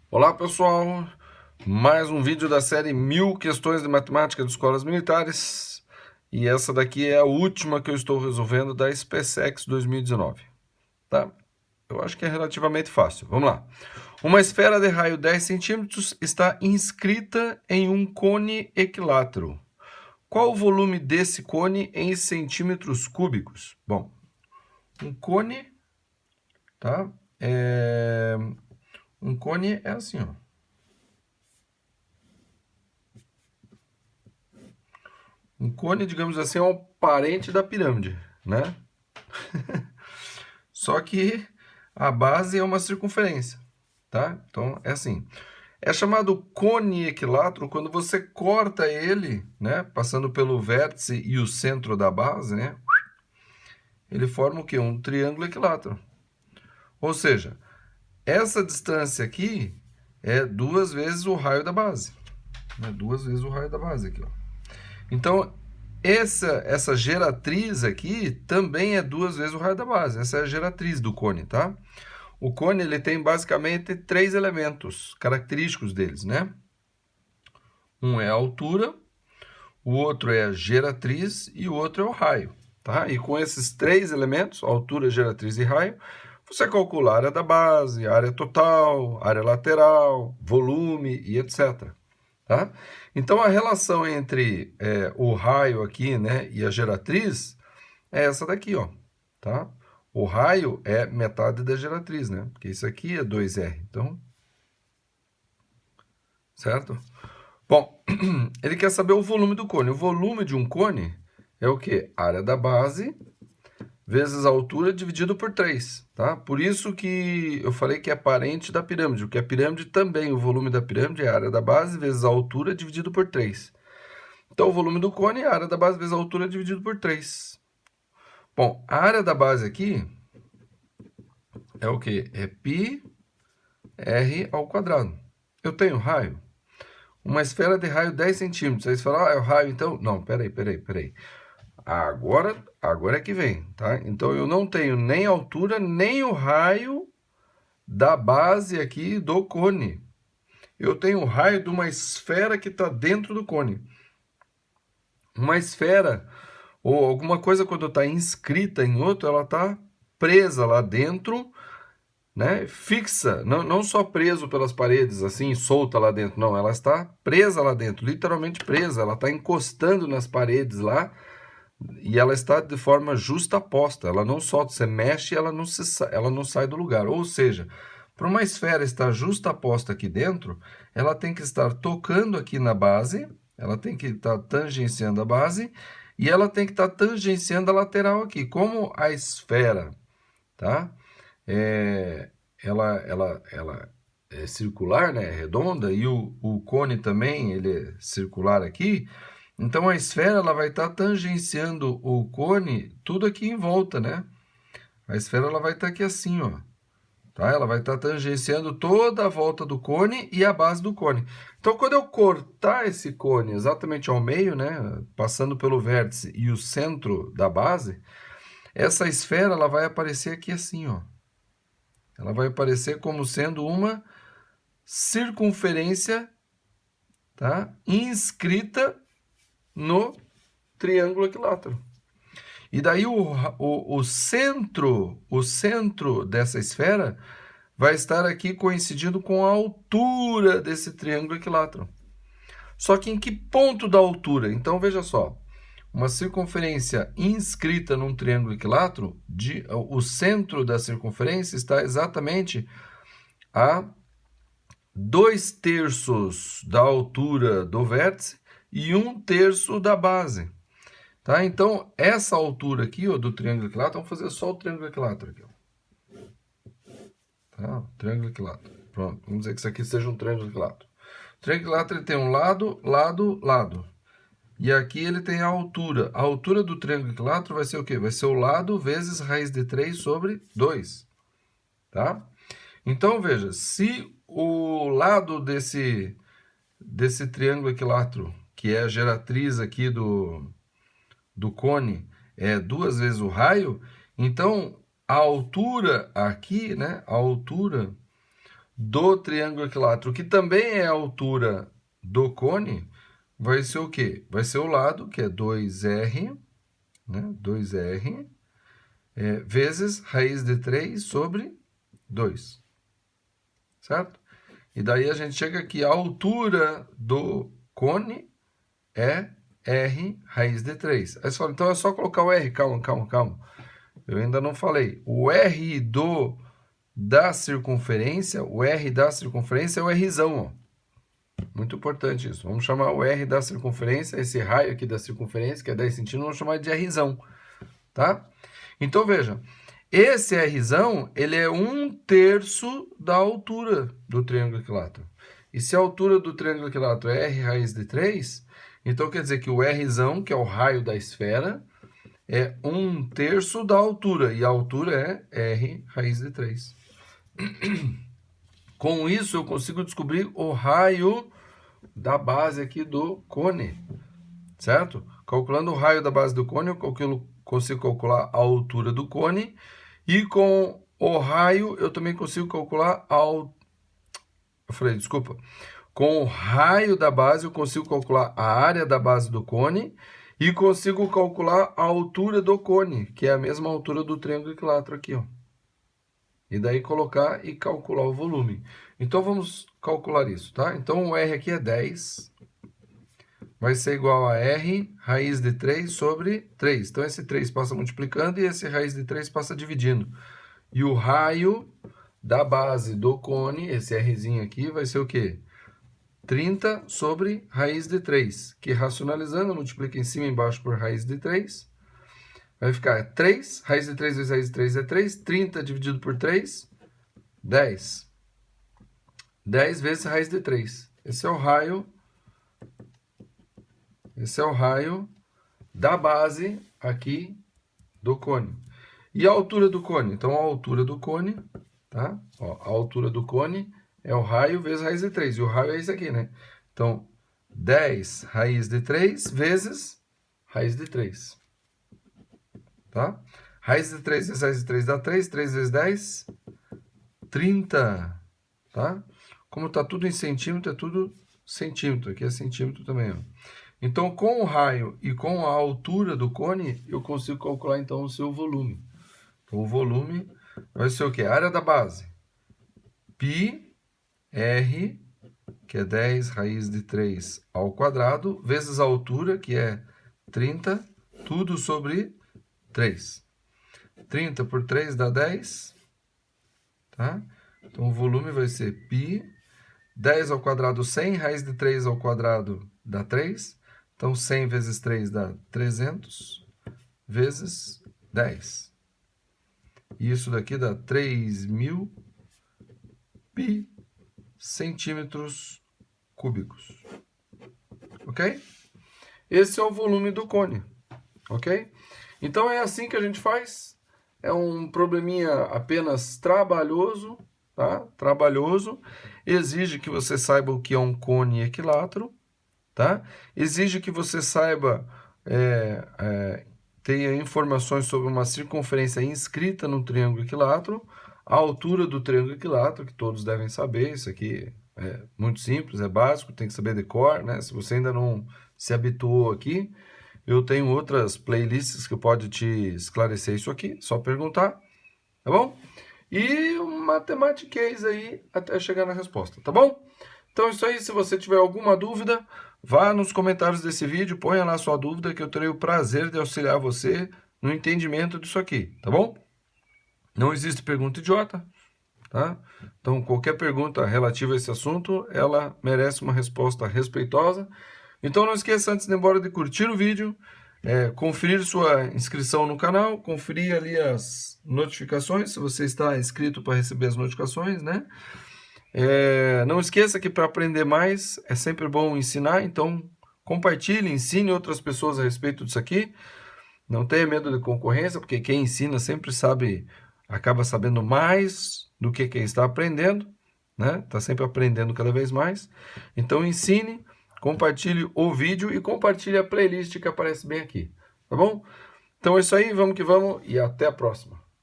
Olá pessoal, mais um vídeo da série 1000 questões de matemática de escolas militares e essa daqui é a última que eu estou resolvendo da SpaceX 2019, tá? Eu acho que é relativamente fácil, vamos lá. Uma esfera de raio 10 centímetros está inscrita em um cone equilátero. Qual o volume desse cone em centímetros cúbicos? Bom, um cone, tá? Um cone é assim, ó. Um cone, digamos assim, é um parente da pirâmide, né? Só que a base é uma circunferência, tá? Então, é assim. É chamado cone equilátero quando você corta ele, né? Passando pelo vértice e o centro da base, né? Ele forma o quê? Um triângulo equilátero. Ou seja, essa distância aqui é duas vezes o raio da base. Né? Duas vezes o raio da base aqui, ó. Então, essa geratriz aqui também é duas vezes o raio da base. Essa é a geratriz do cone, tá? O cone ele tem basicamente três elementos característicos deles, né? Um é a altura, o outro é a geratriz e o outro é o raio, tá? E com esses três elementos, altura, geratriz e raio, você calcula a área da base, área total, área lateral, volume e etc. Tá? Então a relação entre o raio aqui, né, e a geratriz é essa daqui, ó, tá? O raio é metade da geratriz, né? Porque isso aqui é 2R, então, certo? Bom, ele quer saber o volume do cone. O volume de um cone é o quê? Área da base vezes a altura dividido por 3, tá? Por isso que eu falei que é parente da pirâmide, porque a pirâmide também, o volume da pirâmide é a área da base vezes a altura dividido por 3. Então, o volume do cone é a área da base vezes a altura dividido por 3. Bom, a área da base aqui é o quê? É πr ao quadrado. Eu tenho raio. Uma esfera de raio 10 centímetros. Aí você fala, é o raio, então... Não, peraí. Agora é que vem, tá? Então, eu não tenho nem a altura, nem o raio da base aqui do cone. Eu tenho o raio de uma esfera que está dentro do cone. Uma esfera ou alguma coisa quando está inscrita em outro, ela está presa lá dentro, né? Fixa, não só preso pelas paredes, assim, solta lá dentro, não, ela está presa lá dentro, literalmente presa, ela está encostando nas paredes lá e ela está de forma justaposta, ela não solta, você mexe e ela não sai do lugar, ou seja, para uma esfera estar justaposta aqui dentro, ela tem que estar tocando aqui na base, ela tem que estar tangenciando a base e ela tem que estar tangenciando a lateral aqui. Como a esfera, tá? É, ela é circular, né? É redonda e o cone também ele é circular aqui. Então a esfera ela vai estar tangenciando o cone tudo aqui em volta, né? A esfera ela vai estar aqui assim, ó. Tá? Ela vai estar tangenciando toda a volta do cone e a base do cone. Então, quando eu cortar esse cone exatamente ao meio, né, passando pelo vértice e o centro da base, essa esfera ela vai aparecer aqui assim, ó. Ela vai aparecer como sendo uma circunferência, tá, inscrita no triângulo equilátero. E daí o centro dessa esfera vai estar aqui coincidindo com a altura desse triângulo equilátero. Só que em que ponto da altura? Então veja só, uma circunferência inscrita num triângulo equilátero, o centro da circunferência está exatamente a 2/3 da altura do vértice e 1/3 da base. Tá? Então, essa altura aqui, ó, do triângulo equilátero, vamos fazer só o triângulo equilátero aqui. Ó. Tá? Triângulo equilátero. Pronto, vamos dizer que isso aqui seja um triângulo equilátero. O triângulo equilátero ele tem um lado, lado, lado. E aqui ele tem a altura. A altura do triângulo equilátero vai ser o quê? Vai ser o lado vezes raiz de 3 sobre 2. Tá? Então, veja, se o lado desse triângulo equilátero, que é a geratriz aqui do cone, é duas vezes o raio, então a altura aqui, né? A altura do triângulo equilátero, que também é a altura do cone, vai ser o quê? Vai ser o lado, que é 2R, né? 2R, vezes raiz de 3 sobre 2. Certo? E daí a gente chega aqui, a altura do cone é R raiz de 3. Aí você fala, então é só colocar o R. Calma. Eu ainda não falei. O R da circunferência, o R da circunferência é o Rzão, ó. Muito importante isso. Vamos chamar o R da circunferência, esse raio aqui da circunferência, que é 10 centímetros, vamos chamar de Rzão, tá? Então, veja, esse Rzão, ele é 1/3 da altura do triângulo equilátero. E se a altura do triângulo equilátero é R raiz de 3, então quer dizer que o Rzão, que é o raio da esfera, é 1/3 da altura. E a altura é R raiz de 3. Com isso, eu consigo descobrir o raio da base aqui do cone, certo? Calculando o raio da base do cone, eu consigo calcular a altura do cone. E com o raio, eu também consigo calcular Com o raio da base, eu consigo calcular a área da base do cone e consigo calcular a altura do cone, que é a mesma altura do triângulo equilátero aqui, ó. E daí colocar e calcular o volume. Então, vamos calcular isso, tá? Então, o R aqui é 10. Vai ser igual a R raiz de 3 sobre 3. Então, esse 3 passa multiplicando e esse raiz de 3 passa dividindo. E o raio da base do cone, esse Rzinho aqui, vai ser o quê? 30 sobre raiz de 3. Que racionalizando, multiplica em cima e embaixo por raiz de 3. Vai ficar 3, raiz de 3 vezes raiz de 3 é 3, 30 dividido por 3, 10. 10 vezes raiz de 3. Esse é o raio da base aqui do cone. E a altura do cone? Então, a altura do cone, tá? Ó, a altura do cone é o raio vezes raiz de 3. E o raio é isso aqui, né? Então, 10 raiz de 3 vezes raiz de 3. Tá? Raiz de 3 vezes raiz de 3 dá 3. 3 vezes 10, 30. Tá? Como está tudo em centímetro, é tudo centímetro. Aqui é centímetro também, ó. Então, com o raio e com a altura do cone, eu consigo calcular, então, o seu volume. Então, o volume vai ser o quê? A área da base. Πr, que é 10 raiz de 3 ao quadrado, vezes a altura, que é 30, tudo sobre 3. 30 por 3 dá 10. Tá? Então, o volume vai ser π. 10 ao quadrado, 100. Raiz de 3 ao quadrado dá 3. Então, 100 vezes 3 dá 300 vezes 10. E isso daqui dá 3.000 pi centímetros cúbicos. Ok? Esse é o volume do cone. Ok? Então, é assim que a gente faz. É um probleminha apenas trabalhoso, tá? Trabalhoso. Exige que você saiba o que é um cone equilátero, tá? Exige que você saiba, tenha informações sobre uma circunferência inscrita no triângulo equilátero, a altura do triângulo equilátero, que todos devem saber. Isso aqui é muito simples, é básico, tem que saber de cor, né? Se você ainda não se habituou aqui, eu tenho outras playlists que pode te esclarecer isso aqui, só perguntar, tá bom? E um mathematiquês aí até chegar na resposta, tá bom? Então é isso aí, se você tiver alguma dúvida, vá nos comentários desse vídeo, ponha lá sua dúvida que eu terei o prazer de auxiliar você no entendimento disso aqui, tá bom? Não existe pergunta idiota, tá? Então qualquer pergunta relativa a esse assunto, ela merece uma resposta respeitosa. Então não esqueça, antes de ir embora, de curtir o vídeo, conferir sua inscrição no canal, conferir ali as notificações, se você está inscrito para receber as notificações, né? Não esqueça que para aprender mais é sempre bom ensinar, então compartilhe, ensine outras pessoas a respeito disso aqui. Não tenha medo de concorrência, porque quem ensina sempre acaba sabendo mais do que quem está aprendendo, né? Está sempre aprendendo cada vez mais. Então ensine, compartilhe o vídeo e compartilhe a playlist que aparece bem aqui, tá bom? Então é isso aí, vamos que vamos e até a próxima.